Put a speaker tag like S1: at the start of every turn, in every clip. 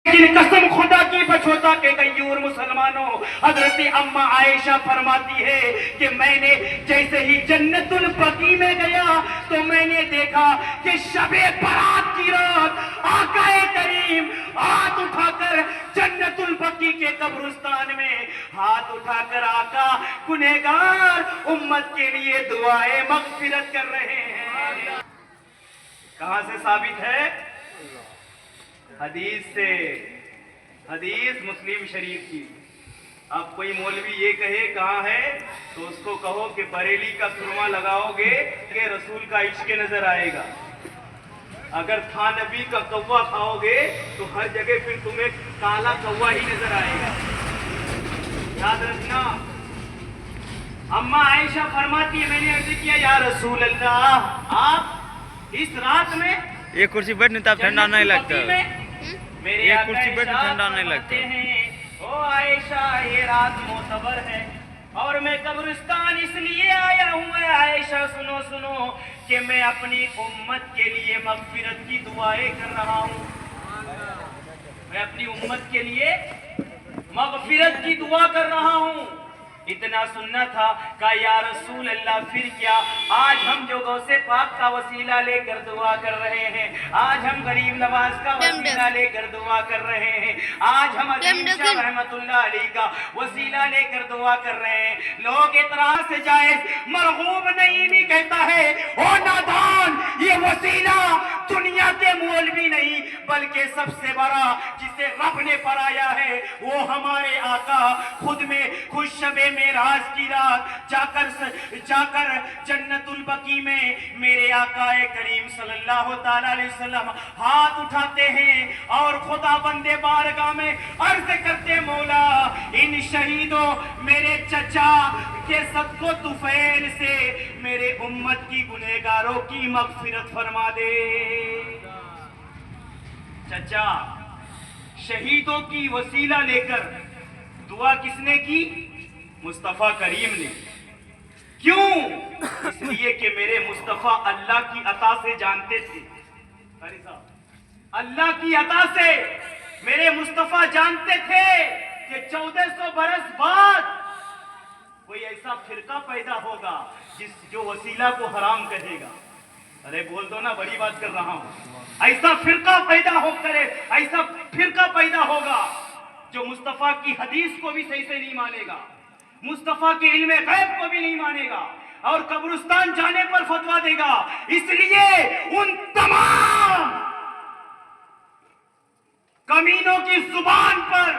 S1: लेकिन कसम खुदा की बछोता के गयूर मुसलमानों, हजरत अम्मा आयशा फरमाती है कि मैंने जैसे ही जन्नतुल बकी में गया तो मैंने देखा कि शबे बारात की रात आकाए करीम हाथ उठाकर जन्नतुल बकी के कब्रिस्तान में हाथ उठाकर आका गुनहगार उम्मत के लिए दुआए मगफिरत कर रहे हैं। कहां से साबित है? हदीस से, हदीस मुस्लिम शरीफ की। अब कोई मौलवी ये कहे कहाँ है तो उसको कहो कि बरेली का सुरमा लगाओगे कि रसूल का इश्क नजर आएगा। अगर थानबी का कौवा खाओगे तो हर जगह फिर तुम्हें काला कौवा ही नजर आएगा। याद रखना। अम्मा आयशा फरमाती है, मैंने अर्ज किया या रसूल अल्लाह, आप इस रात में
S2: ये कुर्सी बैठने तब ठंडा नहीं लगता,
S1: मेरे
S2: ये कुर्सी बैठने ठंडा नहीं लगता
S1: हैं। ओ आयशा, ये रात मोतबर है और मैं कब्रिस्तान इसलिए आया हूँ आयशा, सुनो सुनो कि मैं अपनी उम्मत के लिए मगफिरत की दुआएं कर रहा हूँ। मैं अपनी उम्मत के लिए मगफिरत की दुआ कर रहा हूँ। इतना सुनना था, कहा या रसूल अल्लाह फिर क्या, आज हम जो गौसे पाक का वसीला लेकर दुआ कर रहे हैं, आज हम गरीब नवाज का वसीला लेकर दुआ कर रहे हैं, आज हम अजीम शाह रहमतुल्लाह अलैह का वसीला लेकर दुआ कर रहे हैं। लोग इतराज से जाए मरगूब नईमी कहता है, ओ नादान, ये वसीला दुनिया के मौलवी नहीं बल्कि सबसे बड़ा जिसे रब ने पराया है वो हमारे आका खुद में खुद शबे मेराज की रात जाकर जन्नतुल बकी में मेरे आकाए करीम सल्लल्लाहु ताला अलैहि वसल्लम हाथ उठाते हैं और खुदा बंदे बारगाह में अर्ज करते, मौला इन शहीदों मेरे चचा के सदको तुफैल से मेरे उम्मत की गुनहगारों की मगफिरत फरमा दे। चचा शहीदों की वसीला लेकर दुआ किसने की? मुस्तफा करीम ने। क्यों? इसलिए कि मेरे मुस्तफा अल्लाह की अता से जानते थे। अल्लाह की अता से मेरे मुस्तफा जानते थे कि 1400 बरस बाद कोई ऐसा फिरका पैदा होगा जो वसीला को हराम कहेगा। अरे बोल दो ना, बड़ी बात कर रहा हूं। ऐसा फिरका पैदा हो करे, ऐसा फिरका पैदा होगा जो मुस्तफा की हदीस को भी सही से नहीं मानेगा, मुस्तफा के इल्मे गैब को भी नहीं मानेगा और कब्रिस्तान जाने पर फतवा देगा। इसलिए उन तमाम कमीनों की जुबान पर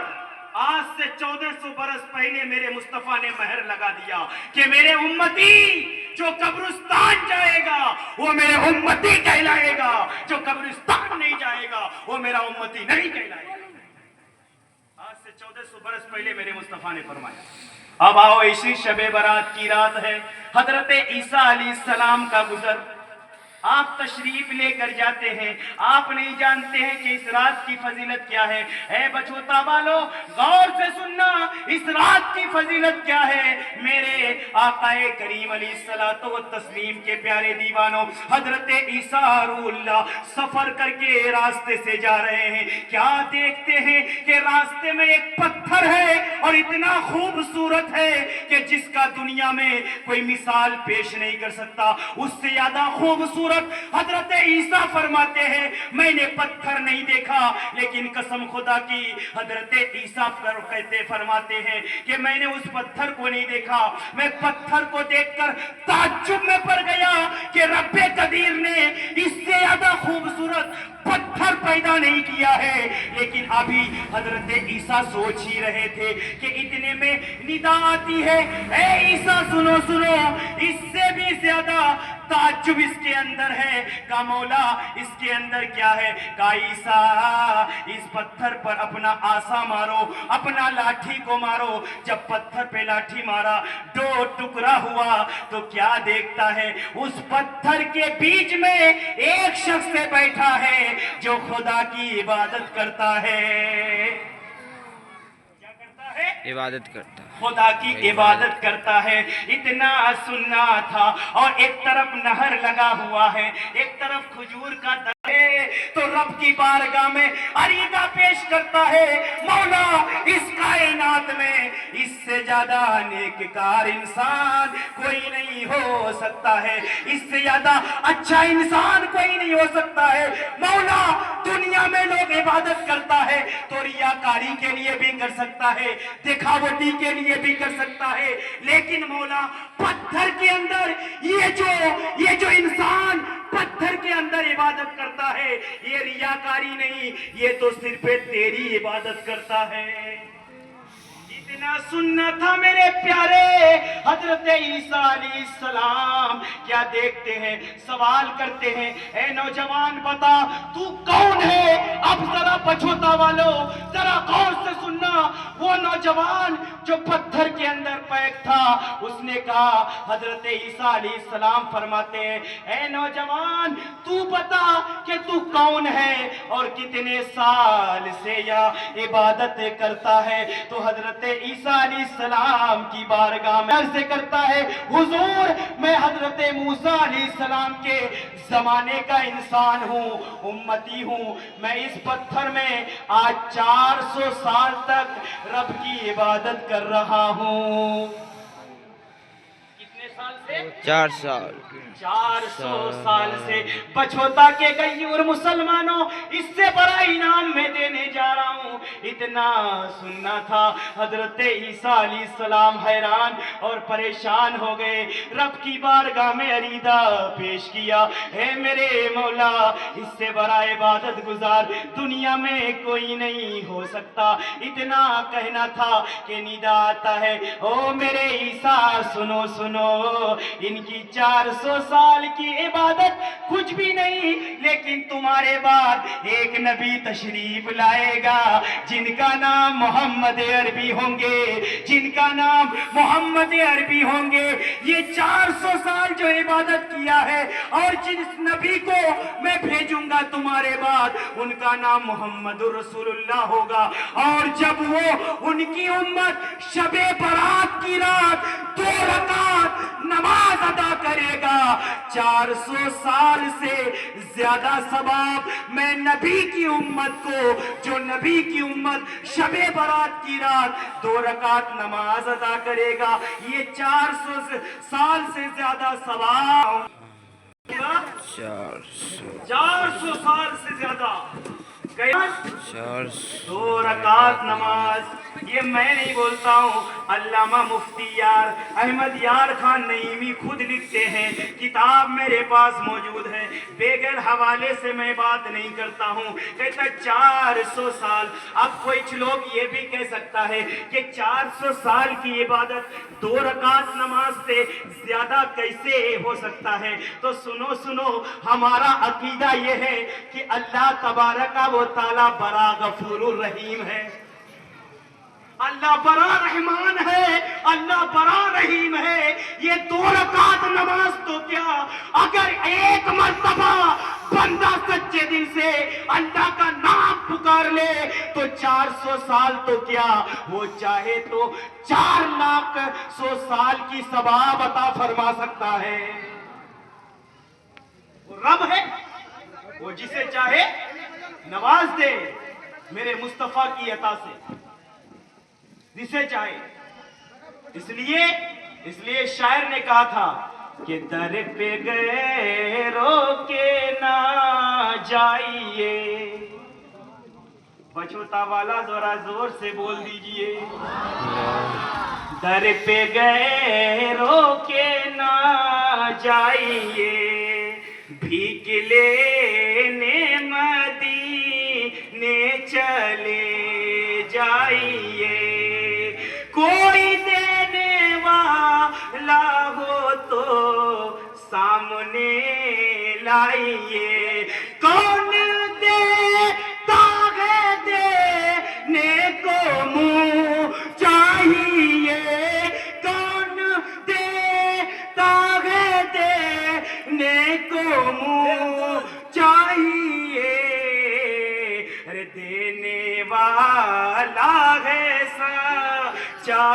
S1: आज से 1400 बरस पहले मेरे मुस्तफा ने महर लगा दिया कि मेरे उम्मती जो कब्रिस्तान जाएगा वो मेरे उम्मती कहलाएगा, जो कब्रिस्तान नहीं जाएगा वो मेरा उम्मती नहीं कहलाएगा। आज से 1400 बरस पहले मेरे मुस्तफा ने फरमाया। अब आओ, इसी शबे बारात की रात है, हजरत ईसा अलैहिस्सलाम का गुजर। आप तशरीफ लेकर जाते हैं, आप नहीं जानते हैं कि इस रात की फजीलत क्या है। ऐ बछोता वालों, गौर से सुनना, इस रात की फजीलत क्या है। मेरे आकाए करीम अलैहिस्सलातो व तस्लीम के प्यारे दीवानों, हजरत ईसा रूहुल्लाह सफर करके रास्ते से जा रहे हैं। क्या देखते हैं कि रास्ते में एक पत्थर है और इतना खूबसूरत है कि जिसका दुनिया में कोई मिसाल पेश नहीं कर सकता, उससे ज्यादा खूबसूरत। हजरत ईसा फरमाते हैं, मैंने पत्थर नहीं देखा, लेकिन कसम खुदा की हजरत ईसा कहते फरमाते हैं कि मैंने उस पत्थर को नहीं देखा, मैं पत्थर को देखकर ताज्जुब में पड़ गया कि रब्बे कदीर ने इससे ज्यादा खूबसूरत पत्थर पैदा नहीं किया है। लेकिन अभी हजरत ईसा सोच ही रहे थे कि इतने में निदा आती है, ए ईसा सुनो सुनो, इससे भी ज्यादा ताज्जुब इसके अंदर है। का मौला इसके अंदर क्या है? का ईसा इस पत्थर पर अपना आसा मारो, अपना लाठी को मारो। जब पत्थर पे लाठी मारा, दो टुकड़ा हुआ तो क्या देखता है? उस पत्थर के बीच में एक शख्स बैठा है जो खुदा की इबादत करता है। क्या करता है?
S2: इबादत करता है,
S1: खुदा की इबादत करता है। इतना सुनना था। और एक तरफ नहर लगा हुआ है, एक तरफ खजूर का दर है, تو رب کی بارگاہ میں عریضہ پیش کرتا ہے، مولا اس کائنات میں اس سے زیادہ نیککار انسان کوئی نہیں ہو سکتا ہے، اس سے زیادہ اچھا انسان کوئی نہیں ہو سکتا ہے۔ مولا دنیا میں لوگ عبادت کرتا ہے تو ریاکاری کے لیے بھی کر سکتا ہے، دکھاوٹی کے لیے بھی کر سکتا ہے، لیکن مولا پتھر کے اندر یہ جو انسان پتھر کے اندر عبادت کرتا ہے، یہ ریاکاری نہیں، یہ تو صرف تیری عبادت کرتا ہے۔ اتنا سننا تھا میرے پیارے حضرت عیسیٰ علیہ السلام کیا دیکھتے ہیں، سوال کرتے ہیں، اے نوجوان بتا تو کون ہے؟ اب ذرا پچھوتا والو ذرا غور سے سننا، وہ نوجوان جو پتھر کے اندر پیک تھا اس نے کہا، حضرت عیسیٰ علیہ السلام فرماتے ہیں، اے نوجوان تو بتا کہ تو کون ہے اور کتنے سال سے یہ عبادت کرتا ہے؟ تو حضرت عیسیٰ علیہ السلام کی بارگاہ میں عرض کرتا ہے، حضور میں حضرت موسیٰ علیہ السلام کے زمانے کا انسان ہوں، امتی ہوں، میں اس پتھر میں آج 400 سال تک رب کی عبادت کر رہا ہوں۔ کتنے سال سے؟
S2: 4 سال
S1: 400 سال سے۔ پچھوتا کے غیور مسلمانوں، اس سے بڑا انعام میں دینے جا رہا ہوں۔ اتنا سننا تھا، حضرت عیسیٰ علیہ السلام حیران اور پریشان ہو گئے، رب کی بارگاہ میں عریضہ پیش کیا، اے میرے مولا اس سے بڑا عبادت گزار دنیا میں کوئی نہیں ہو سکتا۔ اتنا کہنا تھا کہ ندا آتا ہے، او میرے عیسیٰ سنو سنو، ان کی 400 سال کی عبادت کچھ بھی نہیں، لیکن تمہارے بعد ایک نبی تشریف لائے گا جن کا نام محمد عربی ہوں گے، جن کا نام محمد عربی ہوں گے۔ یہ 400 سال جو عبادت کیا ہے اور جس نبی کو میں بھیجوں گا تمہارے بعد ان کا نام محمد رسول اللہ ہوگا، اور جب وہ ان کی امت شب برات کی رات 2 رکعت نماز ادا کرے گا، 400 سال سے زیادہ ثواب میں نبی کی امت کو، جو نبی کی امت شب برات کی رات 2 رکعت نماز ادا کرے گا، یہ 400 سال سے زیادہ ثواب 400 سال سے زیادہ 2 رکعت نماز۔ یہ میں نہیں بولتا ہوں، علامہ مفتی یار احمد یار خان نعیمی خود لکھتے ہیں، کتاب میرے پاس موجود ہے، بغیر حوالے سے میں بات نہیں کرتا ہوں، کہتا 400 سال۔ اب کچھ لوگ یہ بھی کہہ سکتا ہے کہ 400 سال کی عبادت 2 رکعت نماز سے زیادہ کیسے ہو سکتا ہے؟ تو سنو ہمارا عقیدہ یہ ہے کہ اللہ تبارک و تعالی بڑا غفور الرحیم ہے، اللہ بڑا رحمان ہے، اللہ بڑا رحیم ہے۔ یہ 2 رکعت نماز تو کیا، اگر ایک مرتبہ بندہ سچے دل سے اللہ کا نام پکار لے تو 400 سال تو کیا، وہ چاہے تو 4,00,000 سال کی ثواب عطا فرما سکتا ہے۔ وہ رب ہے، وہ جسے چاہے نواز دے میرے مصطفیٰ کی عطا سے، جسے چاہے۔ اس لیے شاعر نے کہا تھا کہ در پہ گئے روکے نہ جائیے، پچھوتا والا ذرا زور سے بول دیجئے، در پہ گئے روکے نہ جائیے، بھیک لینے مدینے چلے جائیے، کوئی دینے والا ہو تو سامنے لائیے، کون دیتا ہے دینے کو منہ چاہیے، کون دیتا ہے دینے کو منہ چاہیے، ارے دینے والا ہے سچا